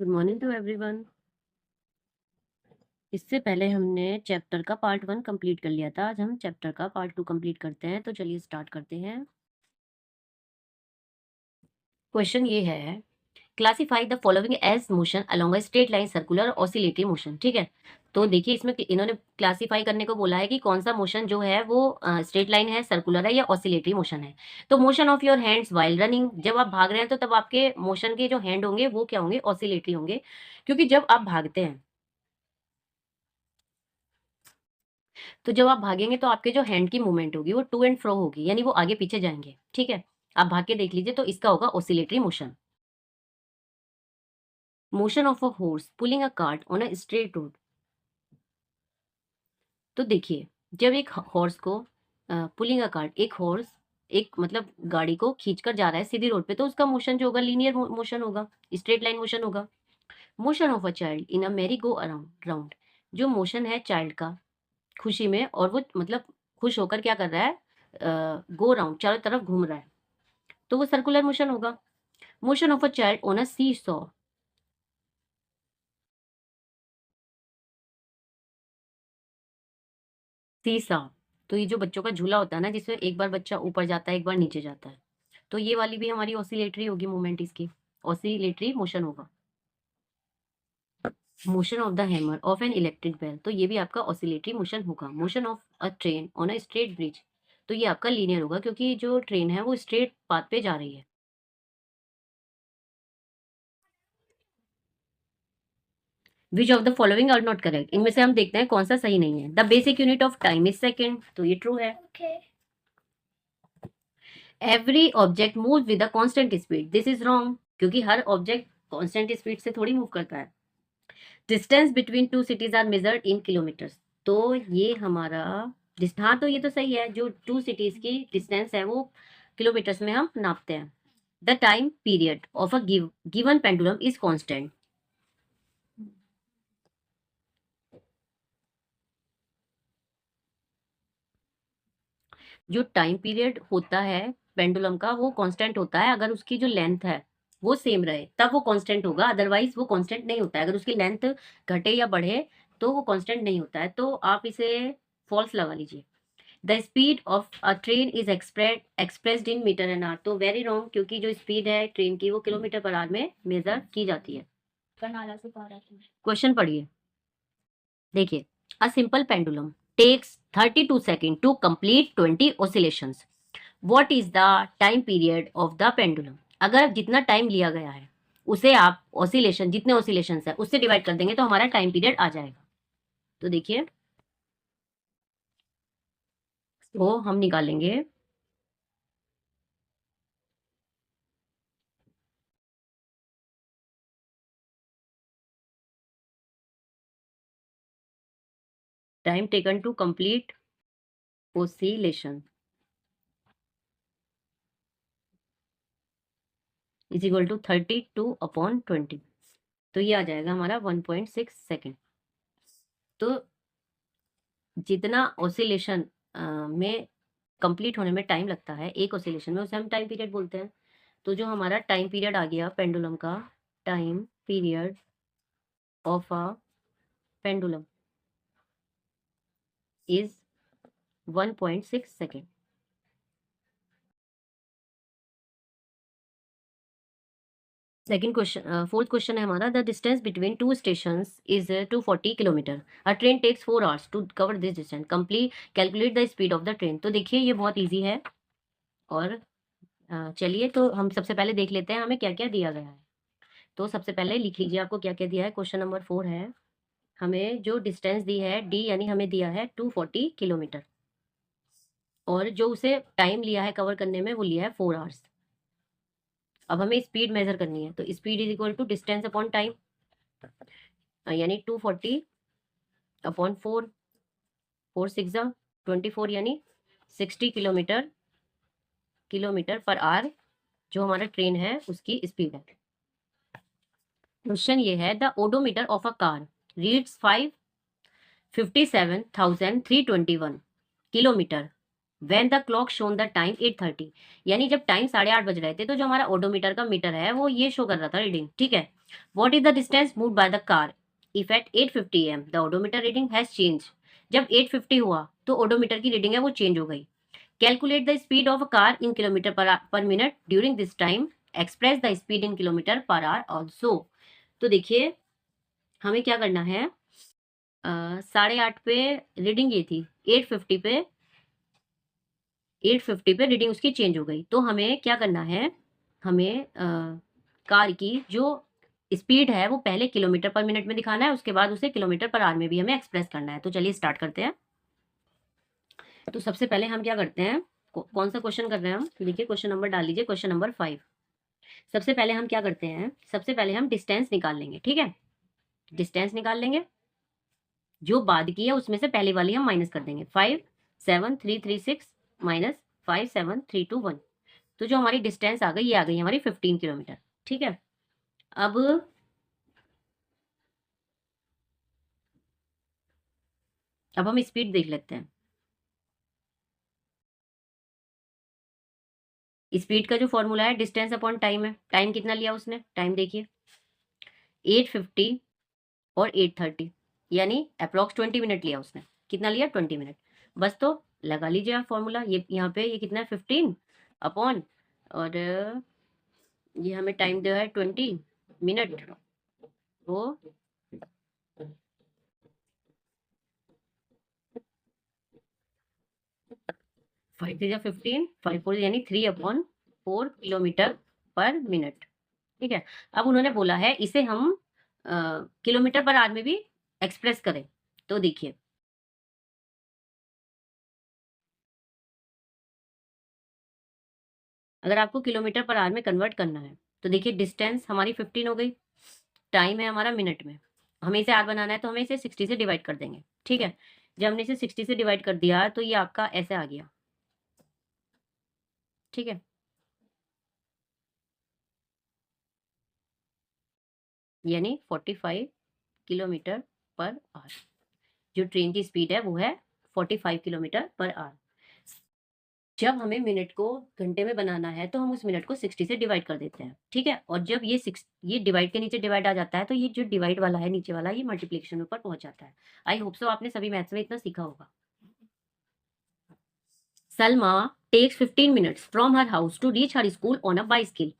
Good morning to everyone. इससे पहले हमने चैप्टर का पार्ट 1 कंप्लीट कर लिया था। आज हम चैप्टर का पार्ट 2 कंप्लीट करते हैं। तो चलिए स्टार्ट करते हैं। क्वेश्चन ये है, classify the following as motion along a straight line, circular, oscillatory motion. ठीक है, तो देखिए इसमें इन्होंने क्लासिफाई करने को बोला है कि कौन सा मोशन जो है वो स्ट्रेट लाइन है, सर्कुलर है या ऑसिलेटरी मोशन है। तो motion of your hands while running, जब आप भाग रहे हैं तो तब आपके मोशन के जो हैंड होंगे वो क्या होंगे, ऑसिलेटरी होंगे। क्योंकि जब आप भागते हैं तो जब आप भागेंगे तो आपके जो हैंड की मूवमेंट होगी वो टू एंड फ्रो होगी, यानी वो आगे पीछे जाएंगे। ठीक है, आप भाग के देख लीजिए, तो इसका होगा oscillatory motion. Motion of a horse pulling a cart on a straight road. तो देखिए, जब एक हॉर्स को पुलिंग अ कार्ट, एक हॉर्स एक मतलब गाड़ी को खींचकर जा रहा है सीधी रोड पे, तो उसका मोशन जो होगा लीनियर मोशन होगा, स्ट्रेट लाइन मोशन होगा। Motion of a child in a merry go around round, जो मोशन है चाइल्ड का खुशी में, और वो मतलब खुश होकर क्या कर रहा है, गो राउंड, चारों तरफ घूम रहा है, तो वो सर्कुलर मोशन होगा। Motion of a child on a seesaw, seesaw, तो ये जो बच्चों का झूला होता है ना, जिसमें एक बार बच्चा ऊपर जाता है एक बार नीचे जाता है, तो ये वाली भी हमारी ऑसिलेटरी होगी मूवमेंट, इसकी ऑसिलेटरी मोशन होगा। Motion of the hammer of an electric bell, तो ये भी आपका ऑसिलेटरी मोशन होगा। Motion of a train on a straight bridge, तो ये आपका लीनियर होगा क्योंकि जो ट्रेन है वो स्ट्रेट पाथ पे जा रही है। Which of the following are not correct, इनमें से हम देखते हैं कौन सा सही नहीं है। The basic unit of time is second, तो ये ट्रू है। Every object move with a constant speed, this is wrong, क्योंकि हर ऑब्जेक्ट कांस्टेंट स्पीड से थोड़ी मूव करता है। Distance between two cities are measured in kilometres, तो ये हमारा हाँ, तो ये तो सही है, जो टू सिटीज की डिस्टेंस है वो किलोमीटर्स में हम नापते हैं। The time period of a given pendulum is constant, जो टाइम पीरियड होता है पेंडुलम का वो कांस्टेंट होता है अगर उसकी जो लेंथ है वो सेम रहे, तब वो कांस्टेंट होगा, अदरवाइज वो कांस्टेंट नहीं होता है। अगर उसकी लेंथ घटे या बढ़े तो वो कांस्टेंट नहीं होता है, तो आप इसे फॉल्स लगा लीजिए। The speed of a train is expressed in metre an hour, तो वेरी रॉन्ग, क्योंकि जो स्पीड है ट्रेन की वो किलोमीटर पर आवर में मेजर की जाती है। क्वेश्चन पढ़िए, देखिए, a simple pendulum takes 32 second to complete 20 oscillations, what is the time period of the pendulum. अगर जितना टाइम लिया गया है उसे आप ऑसिलेशन, जितने ऑसिलेशन है उससे डिवाइड कर देंगे तो हमारा टाइम पीरियड आ जाएगा। तो देखिए, तो हम निकालेंगे time taken to complete oscillation is equal to 32/20, तो ये आ जाएगा हमारा 1.6 सेकेंड। तो जितना ऑसिलेशन में कंप्लीट होने में टाइम लगता है एक ऑसिलेशन में, उसे हम टाइम पीरियड बोलते हैं। तो जो हमारा टाइम पीरियड आ गया पेंडुलम का, time period of a pendulum is 1.6 second. Second question, fourth question है हमारा, the distance between two station is 240 kilometre, a train takes 4 hours to cover this distance, complete calculate the speed of the train. तो देखिए ये बहुत easy है, और चलिए तो हम सबसे पहले देख लेते हैं हमें क्या क्या दिया गया है। तो सबसे पहले लिख लीजिए आपको क्या क्या दिया है। क्वेश्चन नंबर 4 है, हमें जो डिस्टेंस दी है डी, यानी हमें दिया है 240 किलोमीटर, और जो उसे टाइम लिया है कवर करने में वो लिया है 4 आवर्स। अब हमें स्पीड मेजर करनी है, तो speed is equal to distance upon time, यानी 240/4, 4 6 24, यानी 60 किलोमीटर पर आवर जो हमारा ट्रेन है उसकी स्पीड है। क्वेश्चन ये है, the odometer of a car reads 557,321 kilometre when the clock shown the time 8:30, यानी जब टाइम 8:30 बज रहे थे तो जो हमारा ओडोमीटर का मीटर है वो ये शो कर रहा था रीडिंग। ठीक है, what is the distance moved by the car if at 8:50 am the odometer reading has change. जब 8:50 हुआ तो ओडोमीटर की रीडिंग है वो चेंज हो गई। Calculate the speed of a car in kilometre पर minute during this time, express the speed in kilometre per hour also. तो देखिए हमें क्या करना है, 8:30 पे रीडिंग ये थी, 8:50 पे रीडिंग उसकी चेंज हो गई। तो हमें क्या करना है, हमें कार की जो स्पीड है वो पहले किलोमीटर पर मिनट में दिखाना है, उसके बाद उसे किलोमीटर पर आवर में भी हमें एक्सप्रेस करना है। तो चलिए स्टार्ट करते हैं। तो सबसे पहले हम क्या करते हैं, कौन सा क्वेश्चन कर रहे हैं हम, देखिए क्वेश्चन नंबर डाल लीजिए, क्वेश्चन नंबर 5। सबसे पहले हम क्या करते हैं, सबसे पहले हम डिस्टेंस निकाल लेंगे, ठीक है, डिस्टेंस निकाल लेंगे। जो बाद की है उसमें से पहली वाली हम माइनस कर देंगे, 57336 माइनस 57321। तो जो हमारी डिस्टेंस आ गई ये आ गई हमारी 15 किलोमीटर, ठीक है। अब हम स्पीड देख लेते हैं। स्पीड का जो फॉर्मूला है डिस्टेंस अपॉन टाइम है। टाइम कितना लिया उसने, टाइम देखिए 8:50 और 8:30, यानी अप्रोक्स 20 मिनट लिया उसने। कितना लिया, 20 मिनट। बस तो लगा लीजिए आप फॉर्मूला, ये यहाँ पे ये कितना है 15 अपॉन, और ये हमें टाइम दिया है 20 मिनट, वो 5 3 15, 5 4 यानी 3/4 किलोमीटर पर मिनट, ठीक है। अब उन्होंने बोला है इसे हम किलोमीटर पर आवर में भी एक्सप्रेस करें। तो देखिए अगर आपको किलोमीटर पर आवर में कन्वर्ट करना है तो देखिए डिस्टेंस हमारी 15 हो गई, टाइम है हमारा मिनट में, हमें इसे आर बनाना है तो हमें इसे 60 से डिवाइड कर देंगे, ठीक है। जब हमने इसे 60 से डिवाइड कर दिया तो ये आपका ऐसे आ गया, ठीक है। यानी 45 किलोमीटर पर आवर। जो ट्रेन की स्पीड है वो है 45 किलोमीटर पर आवर। जब हमें मिनट को घंटे में बनाना है तो हम उस मिनट को 60 से डिवाइड कर देते हैं, ठीक है। और जब ये डिवाइड के नीचे डिवाइड आ जाता है तो ये जो डिवाइड वाला है नीचे वाला ये मल्टीप्लिकेशन ऊपर पहुंच जाता है। आई होप सो आपने सभी मैथ्स में इतना सीखा होगा। Salma takes 15 minutes from her house to reach her school on a bicycle.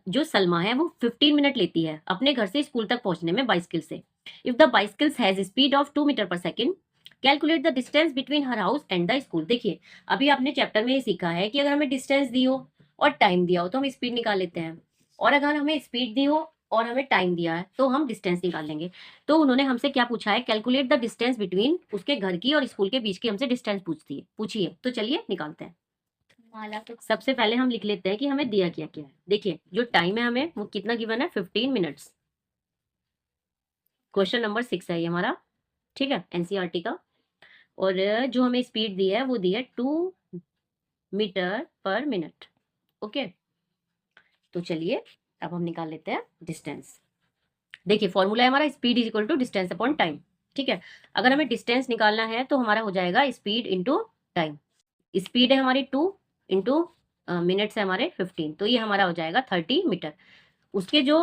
जो सलमा है वो 15 मिनट लेती है अपने घर से स्कूल तक पहुंचने में बाइसिकल से। If the bicycle has speed of 2 metre per second, calculate the distance between her house and the school. देखिए अभी आपने चैप्टर में ये सीखा है कि अगर हमें डिस्टेंस दी हो और टाइम दिया हो तो हम स्पीड निकाल लेते हैं, और अगर हमें स्पीड दी हो और हमें टाइम दिया है तो हम डिस्टेंस निकाल लेंगे। तो उन्होंने हमसे क्या पूछा है, कैलकुलेट द डिस्टेंस बिटवीन, उसके घर की और स्कूल के बीच की हमसे डिस्टेंस पूछिए। तो चलिए निकालते हैं। सबसे पहले हम लिख लेते हैं कि हमें दिया क्या क्या है। देखिए जो टाइम है हमें वो कितना गिवन है, 15 मिनट्स। क्वेश्चन नंबर 6 है ये हमारा, ठीक है, एनसीईआरटी का। और जो हमें स्पीड दी है वो दी है 2 मीटर पर मिनट, ओके। तो चलिए अब हम निकाल लेते हैं डिस्टेंस। देखिए फॉर्मूला है हमारा speed is equal to distance upon time, ठीक है। अगर हमें डिस्टेंस निकालना है तो हमारा हो जाएगा स्पीड इंटू टाइम। स्पीड है हमारी 2 इंटू मिनट्स है हमारे 15, तो ये हमारा हो जाएगा 30 मीटर। उसके जो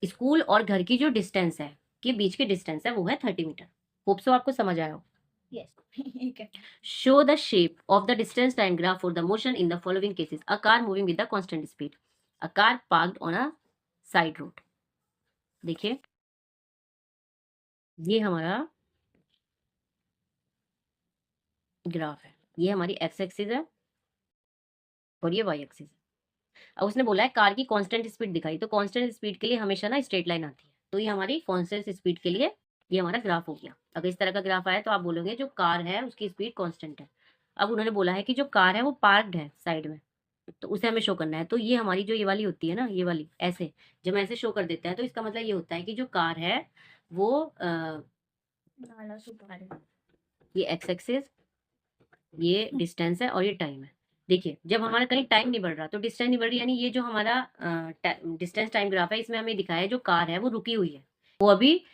स्कूल और घर की जो डिस्टेंस है के बीच की डिस्टेंस है वो है 30 मीटर। होप सो आपको समझ आया हो। Yes. Show the shape of the distance time graph for the motion in the following cases, a car moving with the constant speed, a car parked on a side road. देखिए ये हमारा graph है, ये हमारी x axis है और ये Y axis है। अब उसने बोला है कार की कांस्टेंट स्पीड दिखाई, तो कांस्टेंट स्पीड के लिए हमेशा ना स्ट्रेट लाइन आती है, तो ये हमारी कांस्टेंट स्पीड के लिए ये हमारा ग्राफ हो गया। अगर इस तरह का ग्राफ आया तो आप बोलोगे जो कार है उसकी स्पीड कांस्टेंट है। अब उन्होंने बोला है कि जो कार है वो पार्क्ड है साइड में, तो उसे हमें शो करना है। तो ये हमारी जो ये वाली होती है ना, ये वाली ऐसे जब हम ऐसे शो कर देते हैं तो इसका मतलब ये होता है कि जो कार है वो ये एक्स एक्सिस, ये डिस्टेंस है और ये टाइम है। देखिए जब हमारा कहीं टाइम नहीं बढ़ रहा तो डिस्टेंस नहीं बढ़ रही, यानी ये जो हमारा डिस्टेंस टाइम ग्राफ है इसमें हमें दिखाया है जो कार है वो रुकी हुई है, वो अभी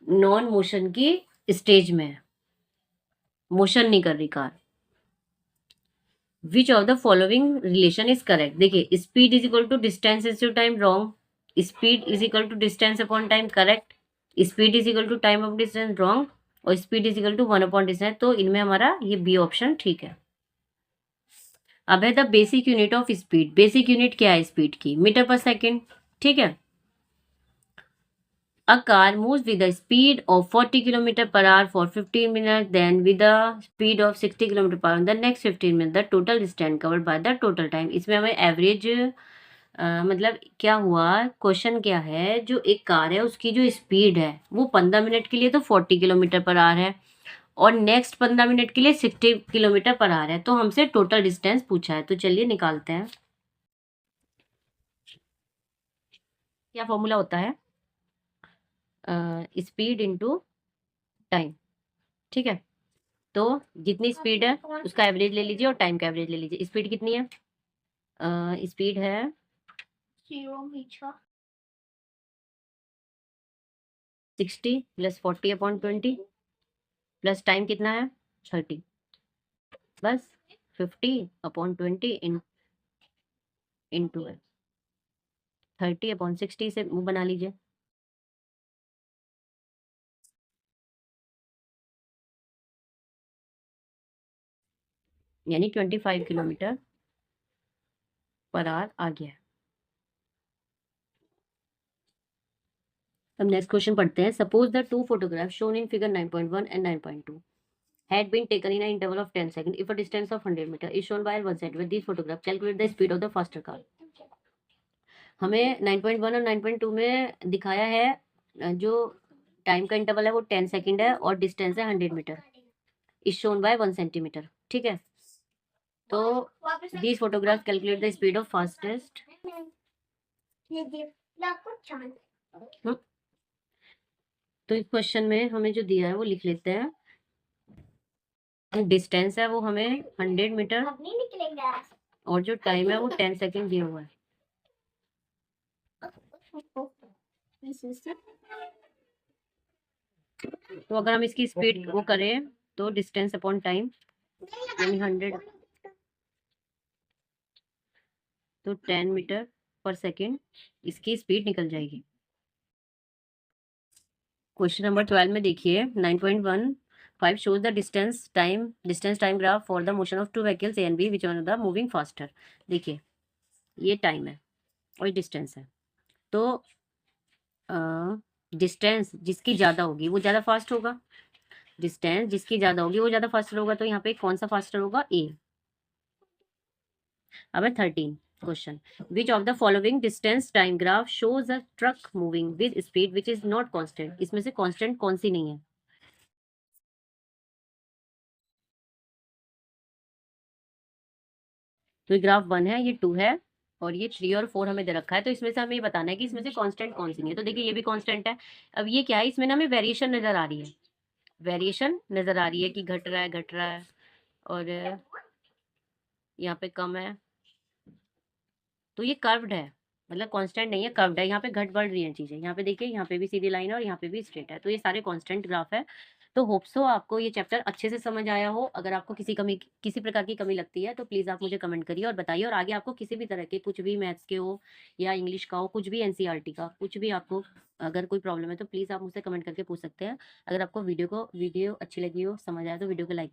नॉन मोशन की स्टेज में है, मोशन नहीं कर रही car. Which of the following relation is correct. देखिए, speed is equal to distance is to time, wrong. Speed is equal to distance upon time, correct. Speed is equal to time of distance, wrong. और speed is equal to 1 upon distance, तो इनमें हमारा ये B option ठीक है। अब है the basic unit of speed. Basic unit क्या है स्पीड की? मीटर पर सेकेंड, ठीक है। A car moves with a speed of 40 km per hour for 15 minutes, then with a speed of 60 km per hour in the next 15 minutes. The total distance covered by the total time. इसमें हमें average मतलब क्या हुआ, question क्या है, जो एक car है उसकी जो स्पीड है वो 15 मिनट के लिए तो 40 किलोमीटर पर आवर है, और नेक्स्ट 15 मिनट के लिए 60 किलोमीटर पर आवर है। तो हमसे टोटल डिस्टेंस पूछा है, तो चलिए निकालते हैं। क्या फॉर्मूला होता है? स्पीड इंटू टाइम, ठीक है। तो जितनी स्पीड है उसका एवरेज ले लीजिए और टाइम का एवरेज ले लीजिए। स्पीड कितनी है? स्पीड है 60 प्लस 40 अपॉन 20 प्लस टाइम कितना है 30, बस 50 अपॉन 20 इंटू है 30 अपॉन 60 से मुंह बना लीजिए। यानी 25 किलोमीटर पर आवर आ गया है। अब नेक्स्ट क्वेश्चन पढ़ते हैं। Suppose the two photograph shown in figure 9.1 and 9.2 had been taken in an interval of 10 seconds if a distance of 100 meter is shown by one centimeter. These photographs calculate the speed of the faster car. हमें 9.1 और 9.2 में दिखाया है जो time का interval है वो 10 second है और डिस्टेंस है 100 metre, is shown by 1 centimetre, ठीक है। तो these photograph calculate the speed of fastest. तो इस क्वेश्चन में हमें जो दिया है वो लिख लेते हैं। डिस्टेंस है वो हमें 100 मीटर और जो टाइम है वो 10 सेकंड दिया हुआ है। तो अगर हम इसकी स्पीड वो करें तो डिस्टेंस अपॉन टाइम यानी 100, तो 10 मीटर पर सेकेंड इसकी स्पीड निकल जाएगी। क्वेश्चन नंबर 12 में देखिए 9.15 shows the distance time graph for the motion of two vehicles A and B, which one of the moving faster। देखिए ये टाइम है और डिस्टेंस है, तो डिस्टेंस जिसकी ज़्यादा होगी वो ज़्यादा फास्ट होगा, डिस्टेंस जिसकी ज़्यादा होगी वो ज़्यादा फास्टर होगा। तो यहाँ पे कौन सा फास्टर होगा? ए। अब है 13 question. Which of the following distance time graph shows a truck moving with speed which is not constant. इसमें से कांस्टेंट कौन सी नहीं है? तो ये ग्राफ 1 है, ये 2 है और ये 3 और 4 हमें दे रखा है। तो इसमें से हमें ये बताना है कि इसमें से कांस्टेंट कौन सी नहीं है। तो देखिए ये भी कांस्टेंट है। अब ये क्या है, इसमें ना हमें वेरिएशन नजर आ रही है, वेरिएशन नजर आ रही है कि घट रहा है और यहाँ पे कम है। तो ये कर्व्ड है, मतलब कांस्टेंट नहीं है, कर्व्ड है। यहाँ पे घट बढ़ रही है चीजें। यहाँ पे देखिए, यहाँ पे भी सीधी लाइन है और यहाँ पे भी स्ट्रेट है। तो ये सारे कांस्टेंट ग्राफ है। तो होप सो आपको ये चैप्टर अच्छे से समझ आया हो। अगर आपको किसी प्रकार की कमी लगती है तो प्लीज आप मुझे कमेंट करिए और बताइए। और आगे आपको किसी भी तरह के कुछ भी मैथ्स के हो या इंग्लिश का हो, कुछ भी एनसीईआरटी का कुछ भी आपको अगर कोई प्रॉब्लम है तो प्लीज आप मुझसे कमेंट करके पूछ सकते हैं। अगर आपको वीडियो अच्छी लगी हो, समझ आया तो वीडियो को लाइक